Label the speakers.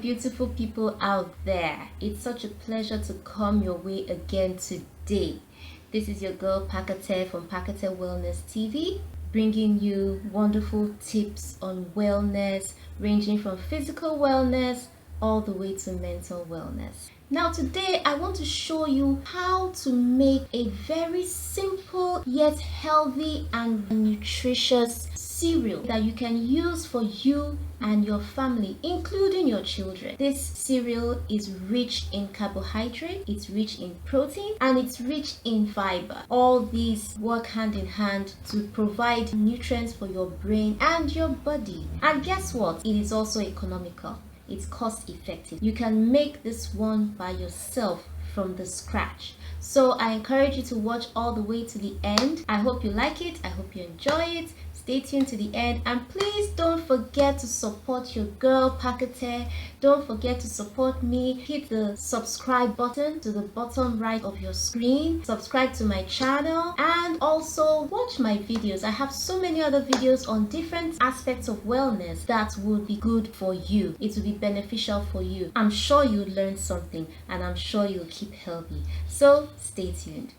Speaker 1: beautiful people out there. It's such a pleasure to come your way again today. This is your girl Pakate from Pakate Wellness TV, bringing you wonderful tips on wellness, ranging from physical wellness all the way to mental wellness. Now today I want to show you how to make a very simple yet healthy and nutritious cereal that you can use for you and your family, including your children. This cereal is rich in carbohydrate, it's rich in protein, and it's rich in fiber. All these work hand in hand to provide nutrients for your brain and your body. And guess what? It is also economical. It's cost effective. You can make this one by yourself from the scratch. So I encourage you to watch all the way to the end. I hope you like it. I hope you enjoy it. Stay tuned to the end, and please don't forget to support your girl Pakate. Don't forget to support me. Hit the subscribe button to the bottom right of your screen. Subscribe to my channel and also watch my videos. I have so many other videos on different aspects of wellness that will be good for you. It will be beneficial for you. I'm sure you'll learn something, and I'm sure you'll keep healthy. So stay tuned.